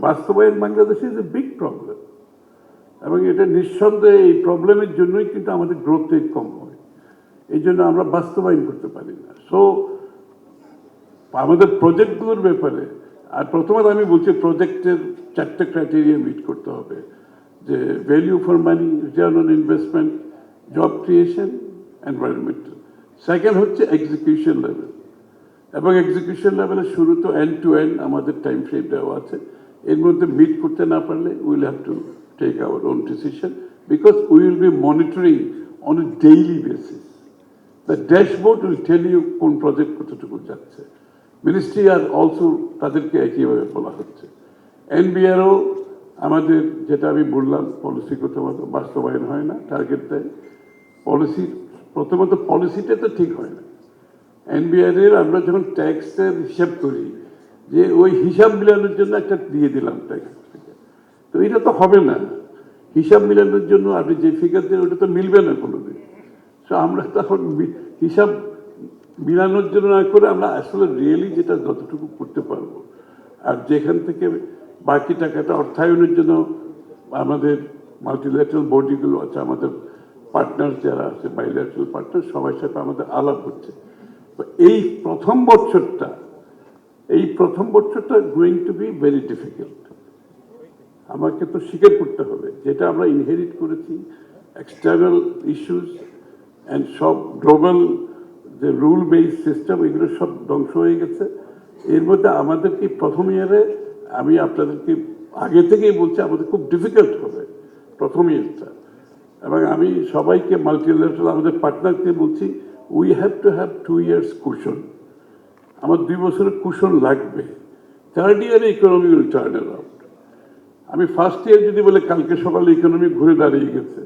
বাস্তবায়ন বাংলাদেশে is a big problem, এবং এটা নিঃসন্দেহে এই প্রবলেমের জন্যই কিন্তু আমাদের গ্রোথ রেট কম হয়, এই জন্য আমরা বাস্তবায়ন করতে পারি না। সো আমাদের প্রজেক্টগুলোর ব্যাপারে, আর প্রথমত আমি বলছি প্রজেক্টের 4টে ক্রাইটেরিয়া মিট করতে হবে, যে value for money, return on investment, job creation, environmental. Second হচ্ছে এক্সিকিউশন লেভেল, এবং এক্সিকিউশন লেভেলের শুরু তো এন্ড টু এন্ড আমাদের টাইম ফ্রেম দেওয়া আছে, এর মধ্যে মিট করতে না পারলে will have to take our own decision, because we will be monitoring on a daily basis. The dashboard will tell you কোন প্রজেক্ট কতটুকু যাচ্ছে। মিনিস্ট্রি আর অলসো তাদেরকে একইভাবে বলা হচ্ছে। এনবিআরও আমাদের, যেটা আমি বললাম, পলিসিগত মতো বাস্তবায়ন হয় না, টার্গেট দেয় পলিসি, প্রথমত পলিসিটা তো ঠিক হয় না। এনবিআর এর আমরা যখন ট্যাক্সের হিসাব করি, যে ওই হিসাব মিলানোর জন্য একটা দিয়ে দিলাম ট্যাক্স থেকে, তো এটা তো হবে না। হিসাব মিলানোর জন্য আপনি যে ফিগার দেন ওটা তো মিলবে না কোনোদিন। সো আমরা তখন হিসাব মিলানোর জন্য না করে আমরা আসলে রিয়েলি যেটা যতটুকু করতে পারবো, আর যেখান থেকে বাকি টাকাটা অর্থায়নের জন্য আমাদের মাল্টিল্যাটারাল বডিগুলো আছে, আমাদের পার্টনার যারা আছে, বাইল্যাটারাল পার্টনার, সবার সাথে আমাদের আলাপ হচ্ছে। এই প্রথম বছরটা going to be very difficult. আমাকে তো স্বীকার করতে হবে যেটা আমরা ইনহেরিট করেছি, এক্সটার্নাল ইস্যুস অ্যান্ড সব গ্লোবাল যে রুল বেসড সিস্টেম, এগুলো সব ধ্বংস হয়ে গেছে। এর মধ্যে আমাদেরকে প্রথম ইয়ারে, আমি আপনাদেরকে আগে থেকেই বলছি, আমাদের খুব ডিফিকাল্ট হবে প্রথম ইয়ারটা। এবং আমি সবাইকে মাল্টিল্যাটারাল আমাদের পার্টনারকে বলছি, we have to have 2 years cushion. আমার 2 বছরের কুশন লাগবে। থার্ড ইয়ারে ইকোনমি উইল টার্ন অ্যারাউন্ড। আমি ফার্স্ট ইয়ার যদি বলে কালকে সকালে ইকোনমি ঘুরে দাঁড়িয়ে গেছে,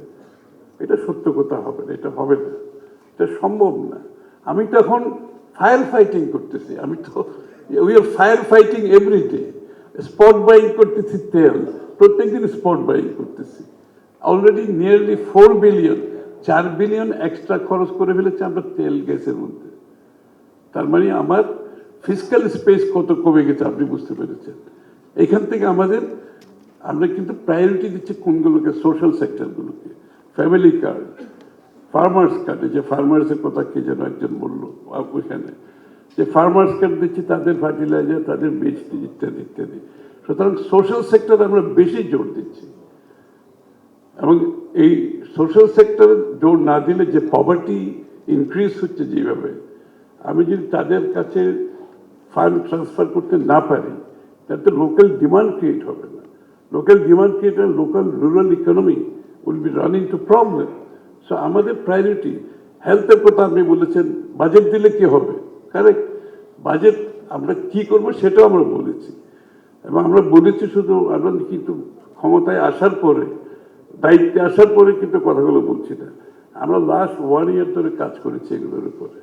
এটা সত্য কথা হবে না, এটা হবে না, এটা সম্ভব না। আমি তো এখন ফায়ার ফাইটিং করতেছি, আমি তো we are fire fighting every day. Spot buying করতেছি তেল, প্রত্যেকদিন স্পট বাইং করতেছি। Already nearly 4 billion, 4 billion extra খরচ করে ফেলেছে আমরা তেল গ্যাসের মধ্যে। তার মানে আমার ফিজিক্যাল স্পেস কত কমে গেছে আপনি বুঝতে পেরেছেন। এখান থেকে আমরা কিন্তু প্রায়োরিটি দিচ্ছি কোনগুলোকে, সোশ্যাল সেক্টরগুলোকে, ফ্যামিলি কার্ড, ফার্মার্স কার্ডে, যে ফার্মার্সের কথা কে যেন একজন বললো ওইখানে, যে ফার্মার্স কার্ড দিচ্ছি, তাদের ফার্টিলাইজার, তাদের বীজ ইত্যাদি ইত্যাদি। সুতরাং সোশ্যাল সেক্টরে আমরা বেশি জোর দিচ্ছি, এবং এই সোশ্যাল সেক্টরে জোর না দিলে যে পভার্টি ইনক্রিজ হচ্ছে যেভাবে, আমি যদি তাদের কাছে ফান্ড ট্রান্সফার করতে না পারি, তাতে লোকাল ডিমান্ড ক্রিয়েট হবে না। লোকাল ডিমান্ড ক্রিয়েট হলে local rural economy will be running to problem. So আমাদের প্রায়োরিটি, হেলথের কথা আপনি বলেছেন, বাজেট দিলে কি হবে, কারেক্ট। বাজেট আমরা কি করবো সেটাও আমরা বলেছি, এবং আমরা বলেছি শুধু আমরা কিন্তু ক্ষমতায় আসার পরে, দায়িত্বে আসার পরে কিন্তু কথাগুলো বলছি না। আমরা লাস্ট 1 year ধরে কাজ করেছি এগুলোর উপরে।